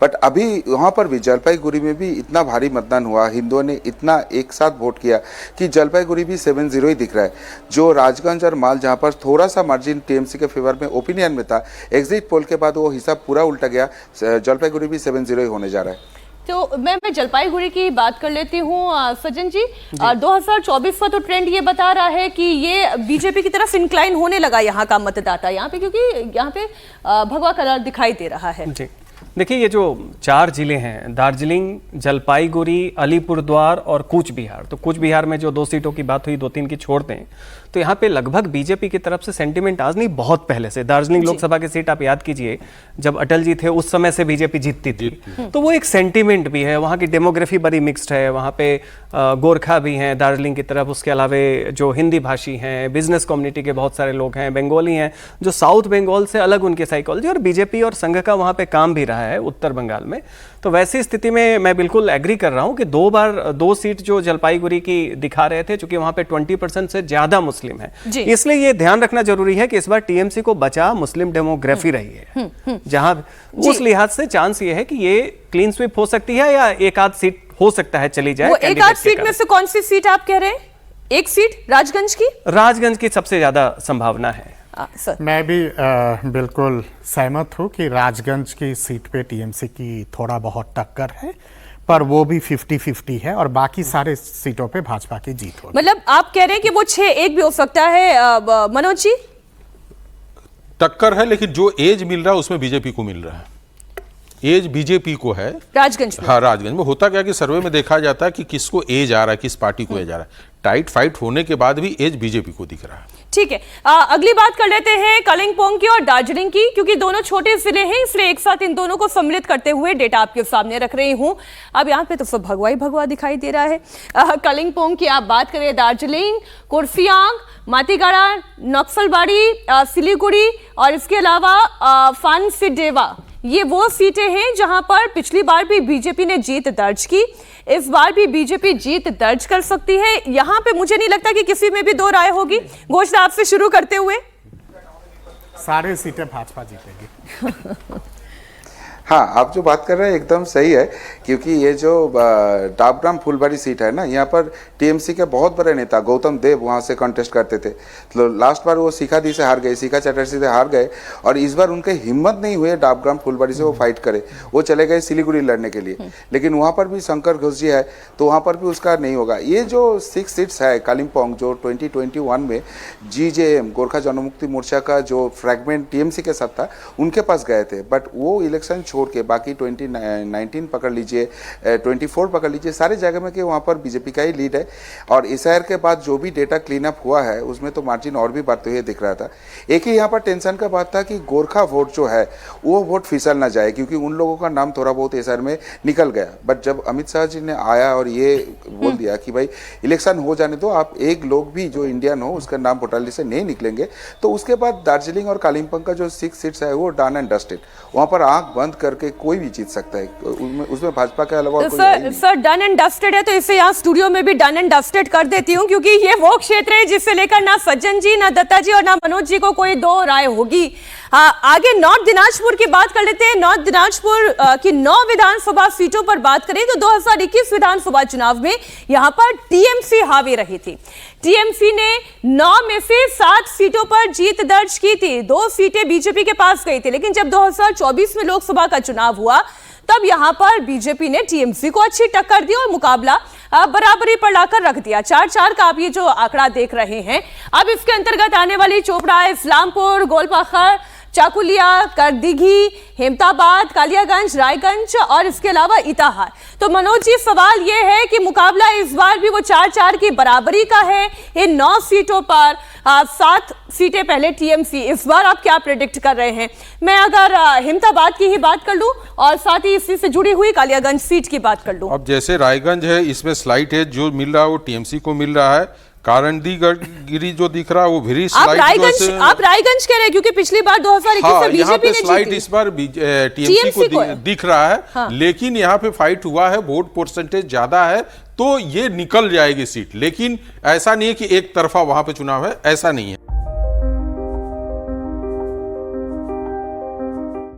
But अभी वहाँ पर भी जलपाईगुड़ी में भी इतना भारी मतदान हुआ, हिंदुओं ने इतना एक साथ वोट किया कि जलपाईगुड़ी भी 7-0 ही दिख रहा है। जो राजगंज और माल जहाँ पर थोड़ा सा मार्जिन टीएमसी के फेवर में ओपिनियन में था, एग्जिट पोल के बाद वो हिसाब पूरा उल्टा गया, जलपाईगुड़ी भी 7-0 ही होने जा रहा है। तो मैं जलपाईगुड़ी की बात कर लेती हूँ सज्जन जी। 2024 का तो ट्रेंड ये बता रहा है कि ये बीजेपी की तरफ इंक्लाइन होने लगा यहाँ का मतदाता यहाँ पे, क्योंकि यहाँ पे भगवा कलर दिखाई दे रहा है। जी देखिए, ये जो 4 जिले हैं, दार्जिलिंग, जलपाईगुड़ी, अलीपुरद्वार और कूच बिहार, तो कूच बिहार में जो 2 सीटों की बात हुई, 2-3 की छोड़ते हैं, तो यहाँ पे लगभग बीजेपी की तरफ से सेंटिमेंट आज नहीं, बहुत पहले से। दार्जिलिंग लोकसभा की सीट आप याद कीजिए, जब अटल जी थे उस समय से बीजेपी जीतती थी, तो वो एक सेंटिमेंट भी है। वहाँ की डेमोग्राफी बड़ी मिक्स्ड है, वहाँ पे गोरखा भी हैं दार्जिलिंग की तरफ, उसके अलावा जो हिंदी भाषी हैं, बिजनेस कम्युनिटी के बहुत सारे लोग हैं, बंगाली हैं, जो साउथ बंगाल से अलग उनकी साइकोलॉजी, और बीजेपी और संघ का वहाँ पे काम भी रहा है उत्तर बंगाल में। तो वैसी स्थिति में मैं बिल्कुल एग्री कर रहा हूँ कि 2 बार 2 सीट जो जलपाईगुड़ी की दिखा रहे थे, चूंकि वहाँ पे 20% से ज्यादा मुस्लिम है, इसलिए ये ध्यान रखना जरूरी है कि इस बार टीएमसी को बचा मुस्लिम डेमोग्राफी रही है, जहां उस लिहाज से चांस ये है कि ये क्लीन स्वीप हो सकती है या एक आध सीट हो सकता है चली जाए। वो एक आध सीट में से कौन सी सीट आप कह रहे हैं? एक सीट राजगंज की सबसे ज्यादा संभावना है। सर मैं भी बिल्कुल सहमत हूँ कि राजगंज की सीट पे टीएमसी की थोड़ा बहुत टक्कर है, पर वो भी 50-50 है और बाकी सारे सीटों पे भाजपा की जीत होगी। मतलब आप कह रहे हैं कि वो 6-1 भी हो सकता है मनोज जी? टक्कर है, लेकिन जो एज मिल रहा है उसमें बीजेपी को मिल रहा है। एज बीजेपी को है राजगंज में। हाँ, राजगंज में होता क्या कि सर्वे में देखा जाता है कि किसको एज आ रहा है, किस पार्टी को एज आ रहा है। टाइट फाइट होने के बाद भी एज बीजेपी को दिख रहा है। ठीक है, अगली बात कर लेते हैं कालिम्पोंग की और दार्जिलिंग की, क्योंकि दोनों छोटे जिले हैं, इसलिए एक साथ इन दोनों को सम्मिलित करते हुए डेटा आपके सामने रख रही हूं। अब यहाँ पे तो सब भगवा ही भगवा दिखाई दे रहा है। कालिम्पोंग की आप बात करें, दार्जिलिंग, कुर्सियांग, मातीगाड़ा, नक्सलबाड़ी, सिलीगुड़ी और इसके अलावा फानसिडेवा, ये वो सीटें हैं जहां पर पिछली बार भी बीजेपी ने जीत दर्ज की, इस बार भी बीजेपी जीत दर्ज कर सकती है। यहां पे मुझे नहीं लगता कि किसी में भी 2 राय होगी। घोष आपसे शुरू करते हुए, सारे सीटें भाजपा जीतेगी। हाँ, आप जो बात कर रहे हैं एकदम सही है, क्योंकि ये जो डाबग्राम फुलबाड़ी सीट है ना, यहाँ पर टीएमसी के बहुत बड़े नेता गौतम देव वहाँ से कॉन्टेस्ट करते थे। तो लास्ट बार वो शिखादी से हार गए, शिखा चटर्जी से हार गए, और इस बार उनके हिम्मत नहीं हुए डाबग्राम फुलबाड़ी से वो फाइट करे। वो चले गए सिलीगुड़ी लड़ने के लिए, लेकिन वहाँ पर भी शंकर घोष जी है, तो वहाँ पर भी उसका नहीं होगा। ये जो 6 सीट्स है कालिम्पोंग, जो 2021 में GJM गोरखा जनमुक्ति मोर्चा का जो फ्रैगमेंट टीएमसी के साथ था, उनके पास गए थे, बट वो इलेक्शन छोड़ के बाकी 2019 पकड़ लीजिए, 24 पकड़ लीजिए, सारे जगह में कि वहाँ पर बीजेपी का ही लीड है। और SIR के बाद जो भी डेटा क्लीन अप हुआ है उसमें तो मार्जिन और भी बढ़ते हुए दिख रहा था। एक ही यहाँ पर टेंशन का बात था कि गोरखा वोट जो है वो वोट फिसल ना जाए, क्योंकि उन लोगों का नाम थोड़ा बहुत SIR में निकल गया। बट जब अमित शाह जी ने आया और ये बोल दिया कि भाई इलेक्शन हो जाने दो, आप एक लोग भी जो इंडियन हो उसका नाम वोटर लिस्ट से नहीं निकलेंगे, तो उसके बाद दार्जिलिंग और कालिम्पोंग का जो 6 सीट्स है वो डन एंड डस्टेड। वहाँ पर आंख बंद करके कोई भी जीत सकता है, उसमें भाजपा के अलावा तो सर डन एंड डस्टेड है, तो इसे यहाँ स्टूडियो में भी डन एंड डस्टेड कर देती हूँ, क्योंकि ये वो क्षेत्र है जिससे लेकर ना सज्जन जी, ना दत्ता जी और ना मनोज जी को कोई 2 राय होगी। आगे नॉर्थ दिनाजपुर की बात कर लेते हैं। नॉर्थ दिनाजपुर की 9 विधानसभा सीटों पर बात करें तो 2021 विधानसभा चुनाव में यहां पर टीएमसी हावी रही थी। टीएमसी ने 9 में से 7 सीटों पर जीत दर्ज की थी, 2 सीटें बीजेपी के पास गई थी, लेकिन जब 2024 में लोकसभा का चुनाव हुआ तब यहां पर बीजेपी ने टीएमसी को अच्छी टक्कर दी और मुकाबला बराबरी पर लाकर रख दिया। 4-4 का आप ये जो आंकड़ा देख रहे हैं। अब इसके अंतर्गत आने वाली चोपड़ा, इस्लामपुर, गोलपाखर, चाकुलिया, करदिघी, हेमताबाद, कालियागंज, रायगंज और इसके अलावा इटाहार। तो मनोज जी, सवाल यह है कि मुकाबला इस बार भी वो 4-4 की बराबरी का है। इन 9 सीटों पर 7 सीटें पहले टीएमसी, इस बार आप क्या प्रेडिक्ट कर रहे हैं? मैं अगर हेमताबाद की ही बात कर लूं और साथ ही इसी से जुड़ी हुई कालियागंज सीट की बात कर लूं। अब जैसे रायगंज है, इसमें स्लाइट है, जो मिल रहा है वो टीएमसी को मिल रहा है। कारंडीगिरी जो दिख रहा है वो भी आप रायगंज कह रहे हैं, क्योंकि पिछली बार 2021 में बीजेपी ने स्लाइड इस बार टीएमसी को दिख रहा है। हाँ। लेकिन यहाँ पे फाइट हुआ है, वोट परसेंटेज ज्यादा है, तो ये निकल जाएगी सीट। लेकिन ऐसा नहीं है कि एक तरफा वहां पे चुनाव है, ऐसा नहीं है।